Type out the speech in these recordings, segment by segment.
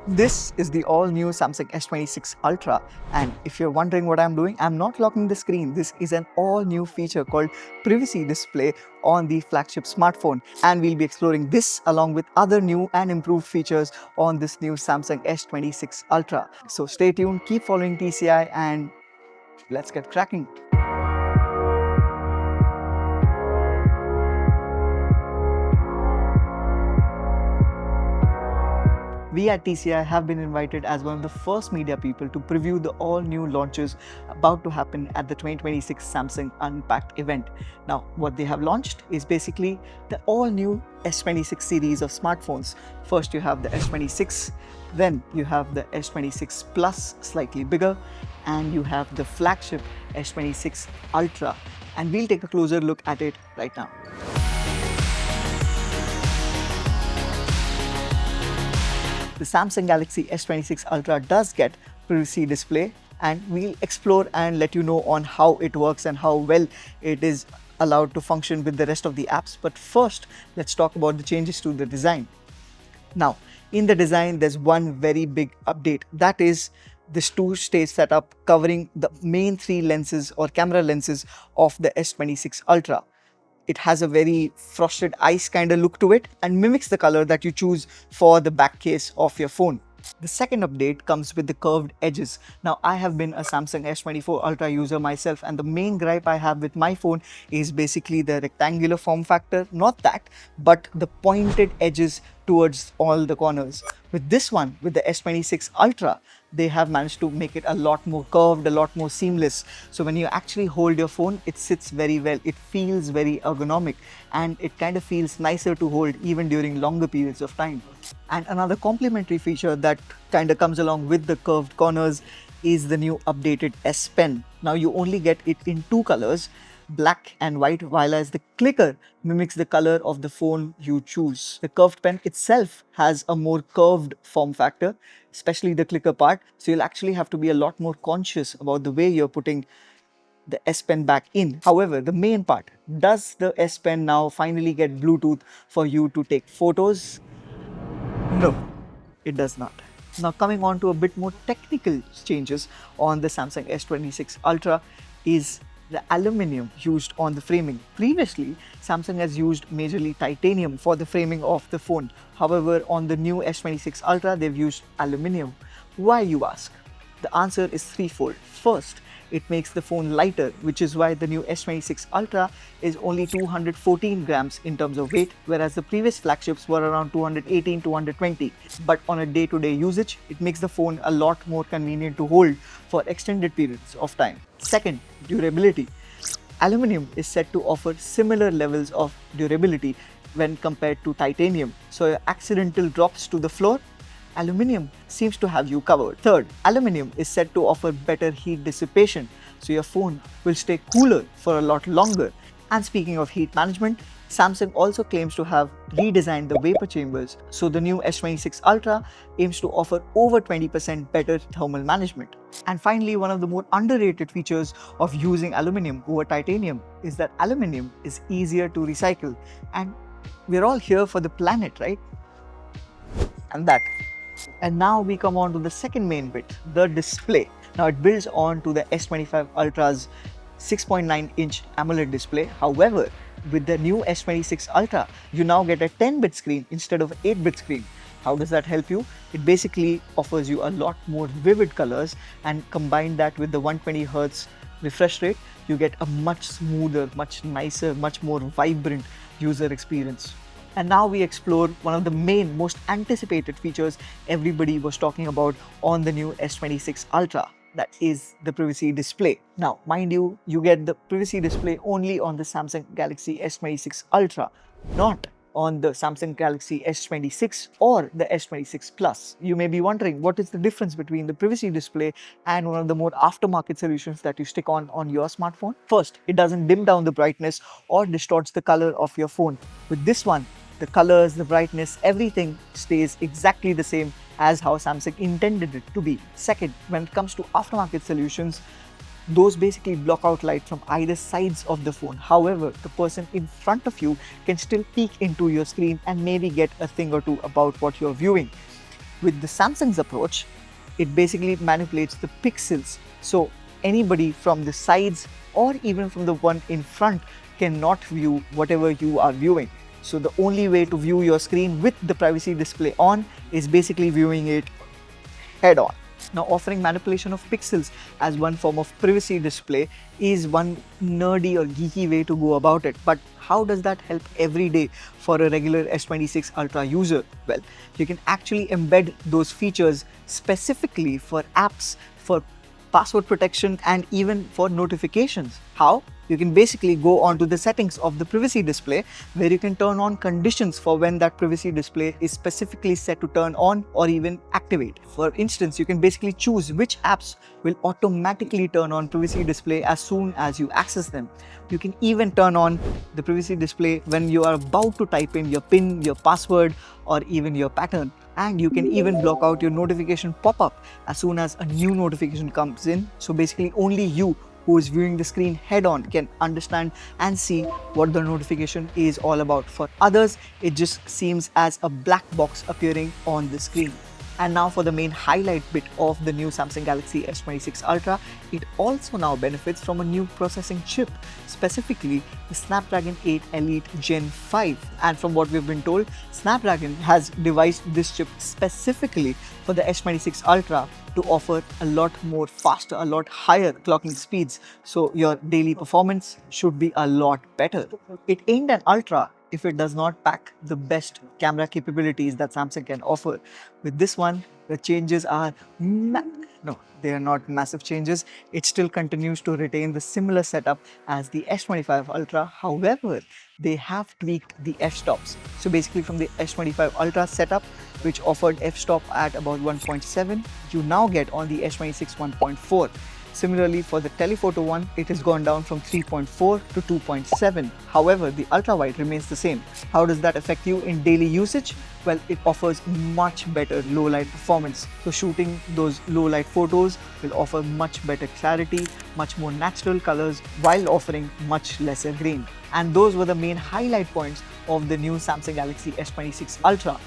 This is the all-new Samsung S26 Ultra, and if you're wondering what I'm doing, I'm not locking the screen. This is an all-new feature called Privacy Display on the flagship smartphone, and we'll be exploring this along with other new and improved features on this new Samsung S26 Ultra. So stay tuned, keep following TCI, and let's get cracking. We at TCI have been invited as one of the first media people to preview the all-new launches about to happen at the 2026 Samsung Unpacked event. Now, what they have launched is basically the all-new S26 series of smartphones. First, you have the S26, then you have the S26 Plus, slightly bigger, and you have the flagship S26 Ultra. And we'll take a closer look at it right now. The Samsung Galaxy S26 Ultra does get privacy display, and we'll explore and let you know on how it works and how well it is allowed to function with the rest of the apps. But first, let's talk about the changes to the design. Now, in the design, there's one very big update. That is this two-stage setup covering the main three lenses or camera lenses of the S26 Ultra. It has a very frosted ice kind of look to it and mimics the color that you choose for the back case of your phone. The second update comes with the curved edges. Now, I have been a Samsung S24 Ultra user myself, and the main gripe I have with my phone is basically the rectangular form factor. Not that, but the pointed edges towards all the corners. With this one, with the S26 Ultra, they have managed to make it a lot more curved, a lot more seamless. So when you actually hold your phone, it sits very well. It feels very ergonomic, and it kind of feels nicer to hold even during longer periods of time. And another complementary feature that kind of comes along with the curved corners is the new updated S Pen. Now you only get it in two colors, black and white, while as the clicker mimics the color of the phone you choose. The curved pen itself has a more curved form factor, especially the clicker part. So you'll actually have to be a lot more conscious about the way you're putting the S Pen back in. However, the main part, does the S Pen now finally get Bluetooth for you to take photos? No, it does not. Now, coming on to a bit more technical changes on the Samsung S26 Ultra is the aluminium used on the framing. Previously, Samsung has used majorly titanium for the framing of the phone. However, on the new S26 Ultra, they've used aluminium. Why, you ask? The answer is threefold. First, it makes the phone lighter, which is why the new S26 Ultra is only 214 grams in terms of weight, whereas the previous flagships were around 218 to 220. But on a day-to-day usage, it makes the phone a lot more convenient to hold for extended periods of time. Second, durability. Aluminium is said to offer similar levels of durability when compared to titanium. So your accidental drops to the floor, aluminium seems to have you covered. Third, aluminium is said to offer better heat dissipation, so your phone will stay cooler for a lot longer. And speaking of heat management, Samsung also claims to have redesigned the vapor chambers, so the new S26 Ultra aims to offer over 20% better thermal management. And finally, one of the more underrated features of using aluminium over titanium is that aluminium is easier to recycle, and we're all here for the planet, right? And now we come on to the second main bit, the display. Now it builds on to the S25 Ultra's 6.9-inch AMOLED display. However, with the new S26 Ultra, you now get a 10-bit screen instead of 8-bit screen. How does that help you? It basically offers you a lot more vivid colors, and combine that with the 120 Hz refresh rate, you get a much smoother, much nicer, much more vibrant user experience. And now we explore one of the main, most anticipated features everybody was talking about on the new S26 Ultra. That is the privacy display. Now, mind you, you get the privacy display only on the Samsung Galaxy S26 Ultra, not on the Samsung Galaxy S26 or the S26 Plus. You may be wondering, what is the difference between the privacy display and one of the more aftermarket solutions that you stick on your smartphone? First, it doesn't dim down the brightness or distorts the color of your phone. With this one, the colors, the brightness, everything stays exactly the same as how Samsung intended it to be. Second, when it comes to aftermarket solutions, those basically block out light from either sides of the phone. However, the person in front of you can still peek into your screen and maybe get a thing or two about what you're viewing. With the Samsung's approach, it basically manipulates the pixels. So anybody from the sides or even from the one in front cannot view whatever you are viewing. So the only way to view your screen with the privacy display on is basically viewing it head on. Now, offering manipulation of pixels as one form of privacy display is one nerdy or geeky way to go about it. But how does that help every day for a regular S26 Ultra user? Well, you can actually embed those features specifically for apps, for password protection, and even for notifications. How? You can basically go onto the settings of the privacy display where you can turn on conditions for when that privacy display is specifically set to turn on or even activate. For instance, you can basically choose which apps will automatically turn on privacy display as soon as you access them. You can even turn on the privacy display when you are about to type in your PIN, your password, or even your pattern. And you can even block out your notification pop-up as soon as a new notification comes in. So basically only you who is viewing the screen head on can understand and see what the notification is all about. For others, it just seems as a black box appearing on the screen. And now for the main highlight bit of the new Samsung Galaxy S26 Ultra, it also now benefits from a new processing chip, specifically the Snapdragon 8 Elite Gen 5. And from what we've been told, Snapdragon has devised this chip specifically for the S26 Ultra to offer a lot more faster, a lot higher clocking speeds. So your daily performance should be a lot better. It ain't an Ultra if it does not pack the best camera capabilities that Samsung can offer. With this one, the changes are no, they are not massive changes. It still continues to retain the similar setup as the S25 Ultra. However, they have tweaked the f-stops. So basically from the S25 Ultra setup, which offered f-stop at about 1.7, you now get on the S26 1.4. Similarly, for the telephoto one, it has gone down from 3.4 to 2.7. However, the ultra-wide remains the same. How does that affect you in daily usage? Well, it offers much better low-light performance. So shooting those low-light photos will offer much better clarity, much more natural colors, while offering much lesser grain. And those were the main highlight points of the new Samsung Galaxy S26 Ultra.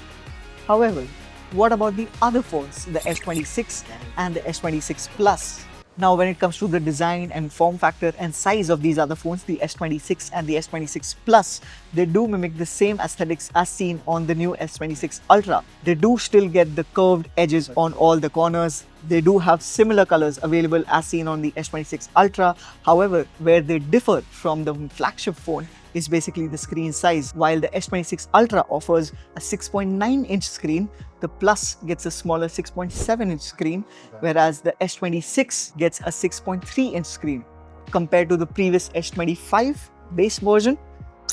However, what about the other phones, the S26 and the S26 Plus? Now, when it comes to the design and form factor and size of these other phones, the S26 and the S26 Plus, they do mimic the same aesthetics as seen on the new S26 Ultra. They do still get the curved edges on all the corners. They do have similar colors available as seen on the S26 Ultra. However, where they differ from the flagship phone is basically the screen size. While the S26 Ultra offers a 6.9-inch screen, the Plus gets a smaller 6.7-inch screen, whereas the S26 gets a 6.3-inch screen. Compared to the previous S25 base version,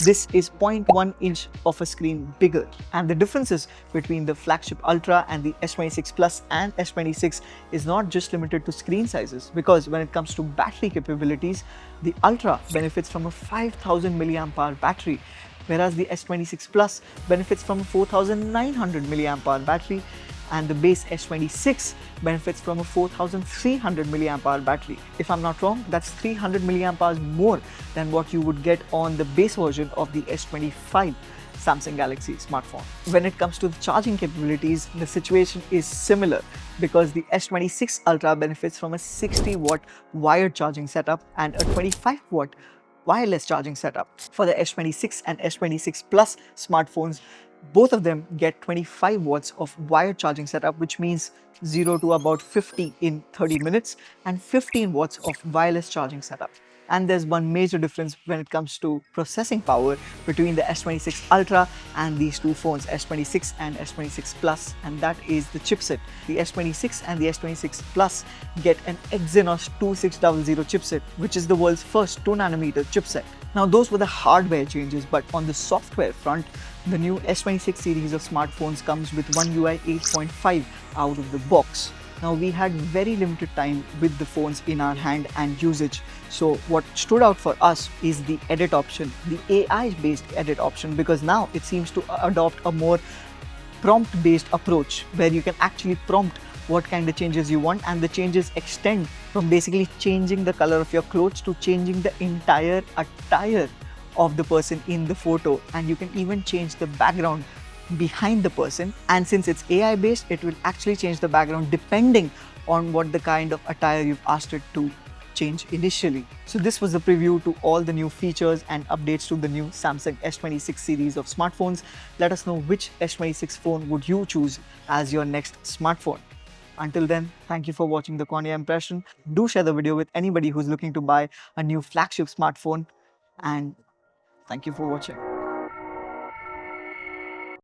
this is 0.1 inch of a screen bigger. And the differences between the flagship Ultra and the S26 Plus and S26 is not just limited to screen sizes, because when it comes to battery capabilities, the Ultra benefits from a 5000 mAh battery, whereas the S26 Plus benefits from a 4900 mAh battery, and the base S26 benefits from a 4300 mAh battery. If I'm not wrong, that's 300 mAh more than what you would get on the base version of the S25 Samsung Galaxy smartphone. When it comes to the charging capabilities, the situation is similar, because the S26 Ultra benefits from a 60-watt wired charging setup and a 25-watt wireless charging setup. For the S26 and S26 Plus smartphones, both of them get 25 watts of wired charging setup, which means 0 to about 50 in 30 minutes, and 15 watts of wireless charging setup. And there's one major difference when it comes to processing power between the S26 Ultra and these two phones, S26 and S26 Plus, and that is the chipset. The S26 and the S26 Plus get an Exynos 2600 chipset, which is the world's first 2nm chipset. Now, those were the hardware changes, but on the software front, the new S26 series of smartphones comes with One UI 8.5 out of the box. Now, we had very limited time with the phones in our hand and usage. So what stood out for us is the edit option, the AI-based edit option, because now it seems to adopt a more prompt-based approach where you can actually prompt what kind of changes you want, and the changes extend from basically changing the color of your clothes to changing the entire attire of the person in the photo. And you can even change the background behind the person, and since it's AI based, it will actually change the background depending on what the kind of attire you've asked it to change initially. So this was a preview to all the new features and updates to the new Samsung S26 series of smartphones. Let us know which S26 phone would you choose as your next smartphone. Until then, thank you for watching the Cornea Impression. Do share the video with anybody who's looking to buy a new flagship smartphone, and thank you for watching.